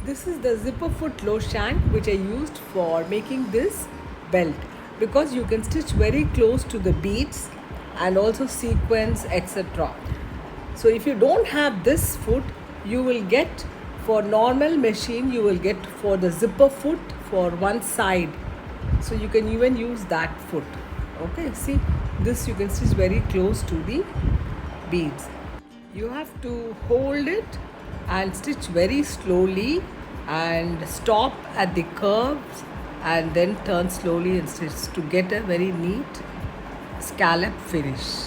This is the zipper foot low shank which I used for making this belt, because you can stitch very close to the beads and also sequins, etc. So if you don't have this foot, you will get, for normal machine you will get for the zipper foot for one side, so you can even use that foot. Okay, see, this you can stitch very close to the beads. You have to hold it and stitch very slowly and stop at the curves and then turn slowly and stitch to get a very neat scallop finish.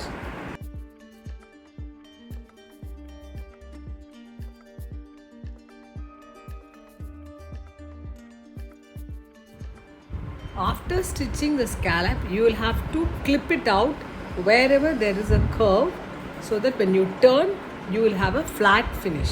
After stitching the scallop, you will have to clip it out wherever there is a curve, so that when you turn, you will have a flat finish.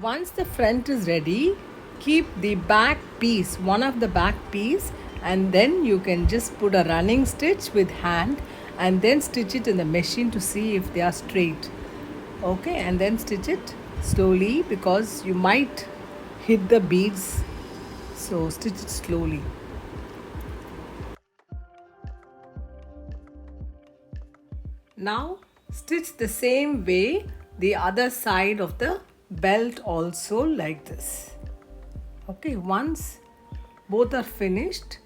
Once the front is ready, keep the back piece, one of the back piece, and then you can just put a running stitch with hand and then stitch it in the machine to see if they are straight. Okay, and then stitch it slowly because you might hit the beads, so stitch it slowly. Now stitch the same way the other side of the belt also, like this. Okay, once both are finished,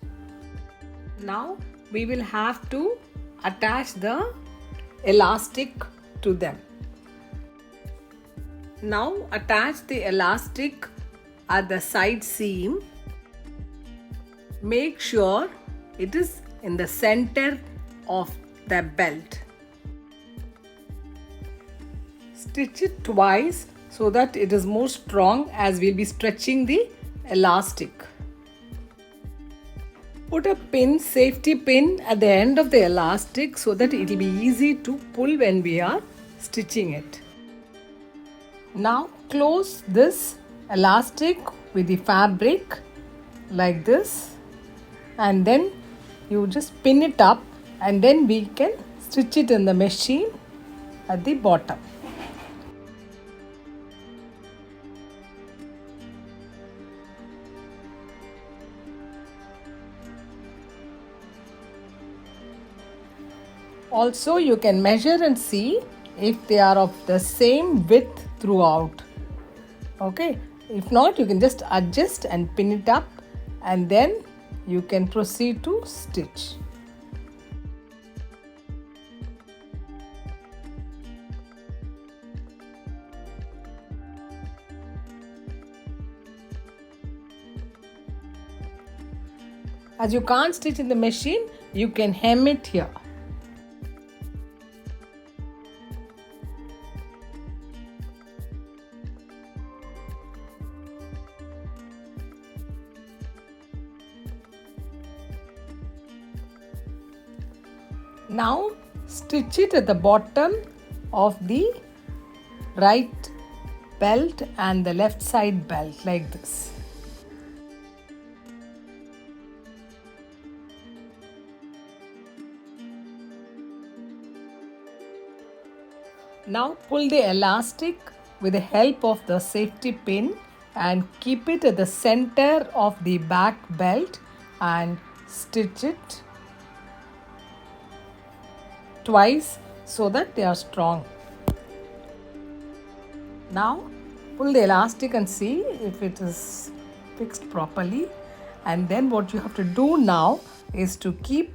now we will have to attach the elastic to them. Now attach the elastic at the side seam. Make sure it is in the center of the belt. Stitch it twice so that it is more strong, as we'll be stretching the elastic. Put a pin, safety pin at the end of the elastic so that it will be easy to pull when we are stitching it. Now close this elastic with the fabric like this, and then you just pin it up, and then we can stitch it in the machine at the bottom. Also, you can measure and see if they are of the same width throughout. Okay, if not, you can just adjust and pin it up, and then you can proceed to stitch. As you can't stitch in the machine, you can hem it here. Now stitch it at the bottom of the right belt and the left side belt like this. Now pull the elastic with the help of the safety pin and keep it at the center of the back belt and stitch it twice so that they are strong. Now pull the elastic and see if it is fixed properly, and then what you have to do now is to keep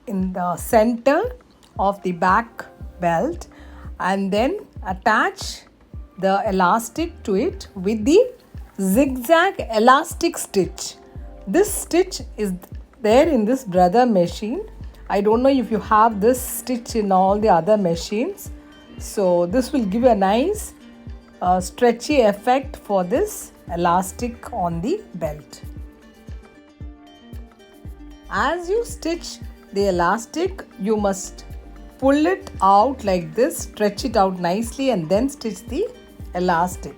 in the center of the back belt and then attach the elastic to it with the zigzag elastic stitch. This stitch is there in this brother machine. I don't know if you have this stitch in all the other machines. So this will give a nice stretchy effect for this elastic on the belt. As you stitch the elastic, you must pull it out like this, stretch it out nicely, and then stitch the elastic.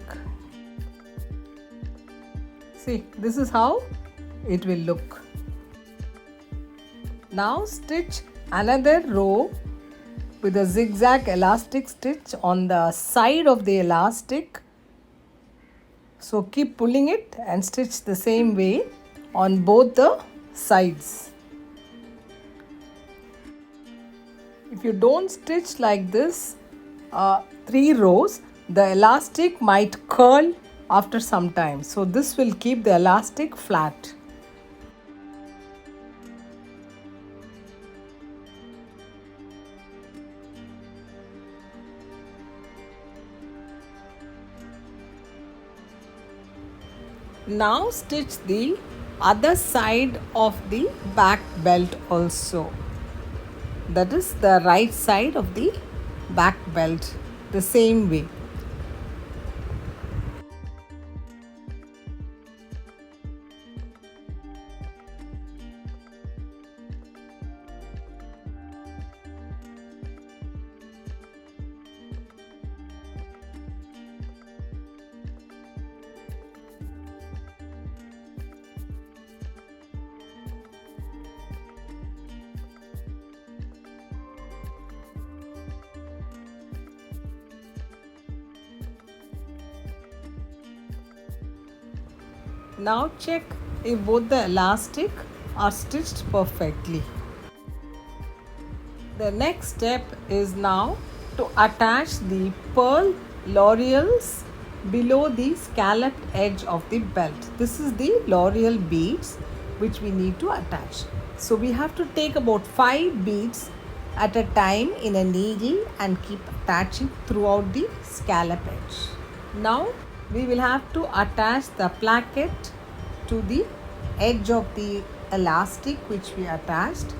See, this is how it will look. Now stitch another row with a zigzag elastic stitch on the side of the elastic. So keep pulling it and stitch the same way on both the sides. If you don't stitch like this 3 rows, the elastic might curl after some time. So this will keep the elastic flat. Now stitch the other side of the back belt also. That is the right side of the back belt the same way. Now check if both the elastic are stitched perfectly. The next step is now to attach the pearl laurels below the scalloped edge of the belt. This is the laurel beads which we need to attach. So we have to take about 5 beads at a time in a needle and keep attaching throughout the scallop edge. Now we will have to attach the placket to the edge of the elastic which we attached.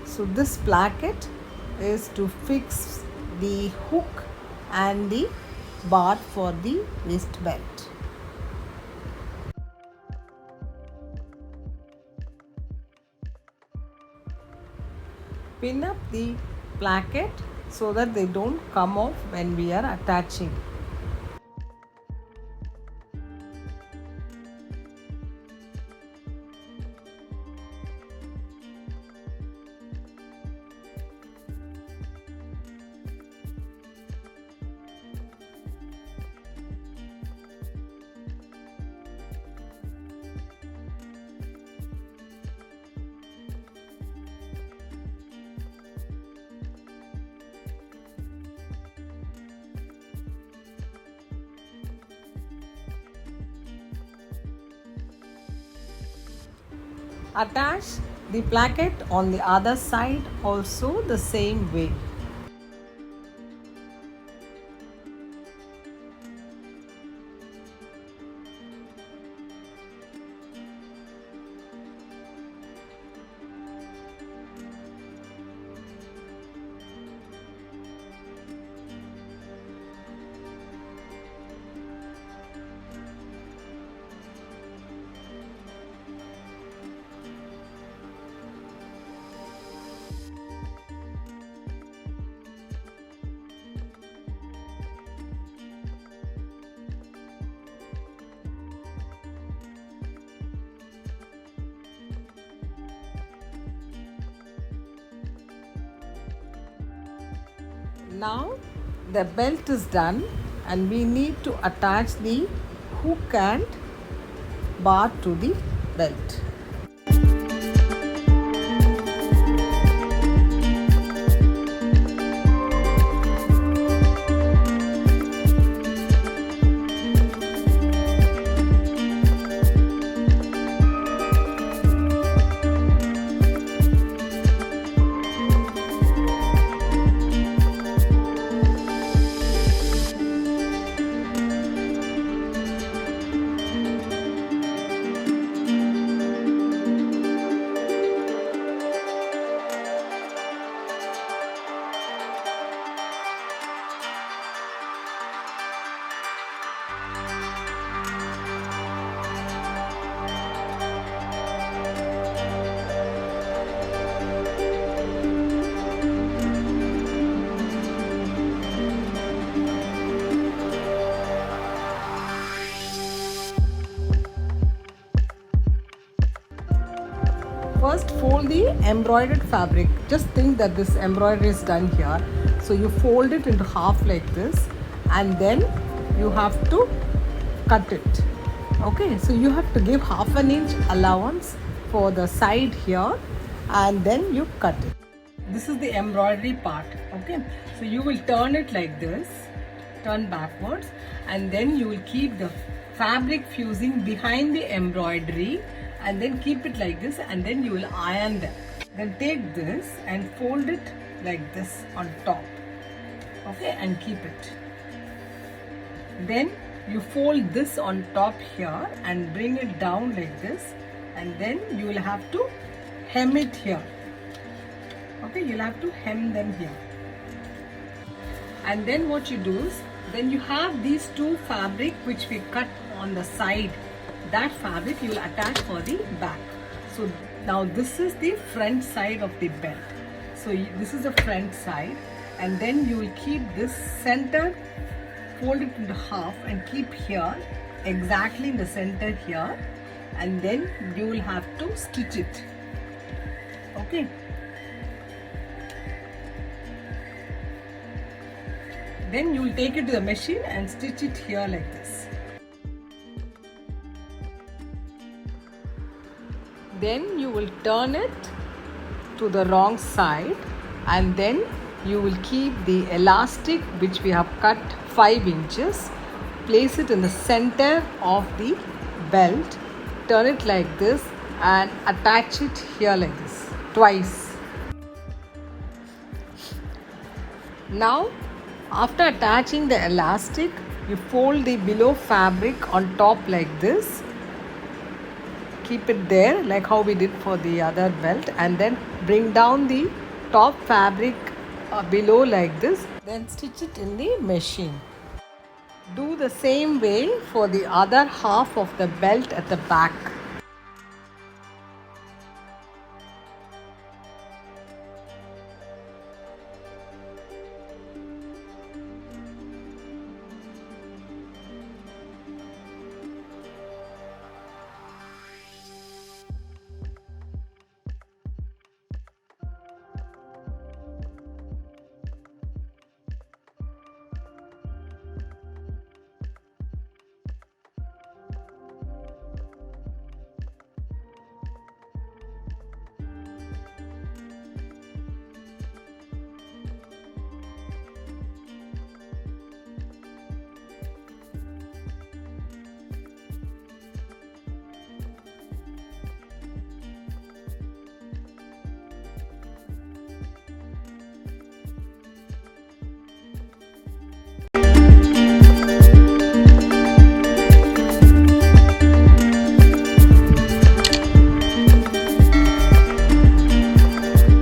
So this placket is to fix the hook and the bar for the wrist belt. Pin up the placket so that they don't come off when we are attaching. Attach the placket on the other side also the same way. Now the belt is done and we need to attach the hook and bar to the belt. first fold the embroidered fabric. Just think that this embroidery is done here. So you fold it into half like this, and then you have to cut it. Okay, so you have to give half an inch allowance for the side here, and then you cut it. This is the embroidery part. Okay, so you will turn it like this, turn backwards, and then you will keep the fabric fusing behind the embroidery, and then keep it like this, and then you will iron them. Then take this and fold it like this on top. Okay, and keep it. Then you fold this on top here and bring it down like this, and then you will have to hem it here. Okay, you'll have to hem them here. And then what you do is, then you have these two fabric which we cut on the side. That fabric you will attach for the back. So now this is the front side of the belt. So this is the front side, and then you will keep this center, fold it into half and keep here, exactly in the center here, and then you will have to stitch it. Okay. Then you will take it to the machine and stitch it here like this. Then you will turn it to the wrong side, and then you will keep the elastic which we have cut 5 inches, place it in the center of the belt, turn it like this and attach it here like this twice. Now after attaching the elastic, you fold the below fabric on top like this, keep it there like how we did for the other belt, and then bring down the top fabric below like this, then stitch it in the machine. Do the same way for the other half of the belt at the back.